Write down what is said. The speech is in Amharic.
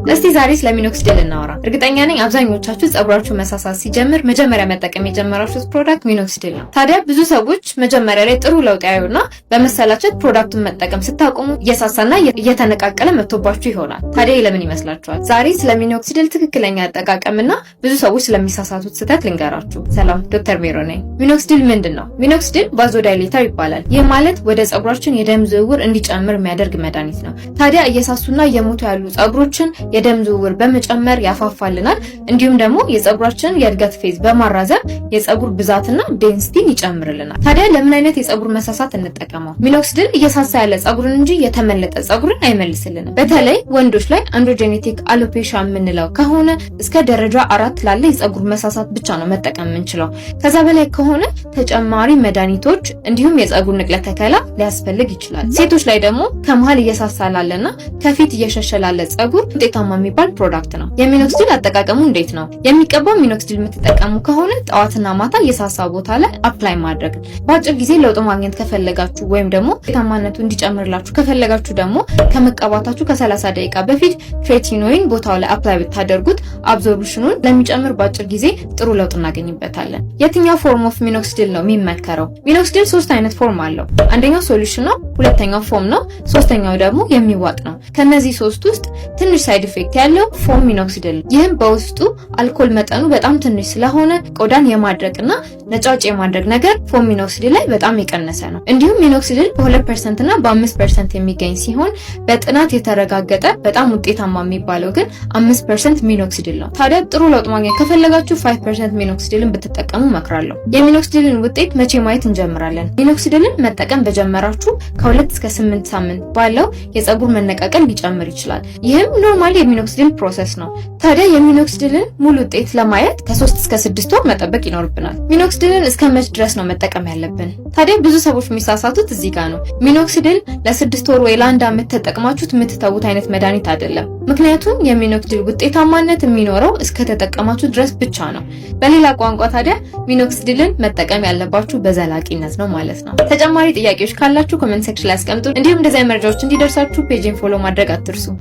እስቲ ዛሬ ስለ ሚኖክሲዲል እናወራ። እርግጠኛ ነኝ አብዛኞቻችሁ ጸጉራችሁ መሳሳት ሲጀምር መጀመሪያ መጠቀም የጀመራችሁት ፕሮዳክት ሚኖክሲዲል ነው። ታዲያ ብዙ ሰዎች መጀመሪያ ላይ ጥሩ ለውጥ ያዩና በመሰላቸት ፕሮዳክቱን መጠቀም ስታቆሙ እየሳሳና እየተነቃቀለ መጥቶባችሁ ይሆናል። ታዲያ ለምን ይመስላችኋል? ዛሬ ስለ ሚኖክሲዲል ትክክለኛ አጠቃቀምና ብዙ ሰዎች ስለሚሳሳቱት ስህተት ልንገራችሁ። ሰላም፣ ዶክተር ሜሮ ነኝ። ሚኖክሲዲል ምንድን ነው? ሚኖክሲዲል ቫዞዳይሌተር ይባላል። ይህ ማለት ወደ ጸጉራችን የደም ዝውውር እንዲጨምር የሚያደርግ መድኃኒት ነው። ታዲያ እየሳሱና እየሞቱ ያሉ ጸጉሮችን የደም ዝውውር በመጨመር ያፋፋልናል። እንዲሁም ደግሞ የጸጉራችንን የእድገት ፌዝ በማራዘም የጸጉር ብዛትና ዴንሲቲን ይጨምርልናል። ታዲያ ለምን አይነት የጸጉር መሳሳት እንጠቀመው? ሚኖክሲዲል እየሳሳ ያለ ጸጉርን እንጂ የተመለጠ ጸጉርን አይመልስልንም። በተለይ ወንዶች ላይ አንድሮጀኔቲክ አሎፔሻ የምንለው ከሆነ እስከ ደረጃ 4 ላለ የጸጉር መሳሳት ብቻ ነው መጠቀም የምንችለው። ከዛ በላይ ከሆነ ተጨማሪ መድኃኒቶች እንዲሁም የጸጉር ንቅለ ተከላ ሊያስፈልግ ይችላል። ሴቶች ላይ ደግሞ ከመሃል እየሳሳ ላለና ከፊት እየሸሸ ላለ ጸጉር ውጤታማ የሚባል ፕሮዳክት ነው። የሚኖክሲዲል አጠቃቀሙ እንዴት ነው? የሚቀባው ሚኖክሲዲል የምትጠቀሙ ከሆነ ጠዋትና ማታ የሳሳ ቦታ ላይ አፕላይ ማድረግ። በአጭር ጊዜ ለውጥ ማግኘት ከፈለጋችሁ ወይም ደግሞ ውጤታማነቱ እንዲጨምርላችሁ ከፈለጋችሁ ደግሞ ከመቀባታችሁ ከ30 ደቂቃ በፊት ትሬቲኖይን ቦታው ላይ አፕላይ ብታደርጉት አብዞርፕሽኑን ለሚጨምር በአጭር ጊዜ ጥሩ ለውጥ እናገኝበታለን። የትኛው ፎርም ኦፍ ሚኖክሲዲል ነው የሚመከረው? ሚኖክሲዲል 3 አይነት ፎርም አለው። አንደኛው ሶሉሽን ነው፣ ሁለተኛው ፎም ነው፣ ሶስተኛው ደግሞ የሚዋጥ ነው። ከነዚህ 3 ውስጥ ትንሽ ሳይድ ኢፌክት ያለው ፎም ሚኖክሲዲል። ይህም በውስጡ አልኮል መጠኑ በጣም ትንሽ ስለሆነ ቆዳን የማድረቅና ነጫጭ የማድረግ ነገር ፎም ሚኖክሲዲል ላይ በጣም የቀነሰ ነው። እንዲሁም ሚኖክሲዲል በ2% እና በ5% የሚገኝ ሲሆን በጥናት የተረጋገጠ በጣም ውጤታማ የሚባለው ግን 5% ሚኖክሲዲል ነው። ታዲያ ጥሩ ለውጥ ማግኘት ከፈለጋችሁ 5% ሚኖክሲዲልን ብትጠቀሙ እመክራለሁ። የሚኖክሲዲልን ውጤት መቼ ማየት እንጀምራለን? ሚኖክሲዲልን መጠቀም በጀመራችሁ ከ2 እስከ 8 ሳምንት ባለው የጸጉር መነቃቀል ሊጨምር ይችላል። ይህም ኖርማል የሚኖክሲዲል ፕሮሰስ ነው። ታዲያ የሚኖክሲዲልን ሙሉ ውጤት ለማየት ከ3 እስከ 6 ወር መጠበቅ ይኖርብናል። ሚኖክሲዲልን እስከ መቼ ድረስ ነው መጠቀም ያለብን? ታዲያ ብዙ ሰዎች የሚሳሳቱት እዚህ ጋር ነው። ሚኖክሲዲል ለ6 ወር ወይ ለ1 ዓመት ተጠቅማችሁት የምትተዉት አይነት መድኃኒት አይደለም። ምክንያቱም የሚኖክሲዲል ውጤታማነት የሚኖረው እስከ ተጠቀማችሁ ድረስ ብቻ ነው። በሌላ ቋንቋ ታዲያ ሚኖክሲዲልን መጠቀም ያለባችሁ በዘላቂነት ነው ማለት ነው። ተጨማሪ ጥያቄዎች ካላችሁ ኮሜንት ሴክሽን ላይ አስቀምጡ። እንዲሁም እንደዚህ መረጃዎች እንዲደርሳችሁ ፔጅን ፎሎ ማድረግ አትርሱ።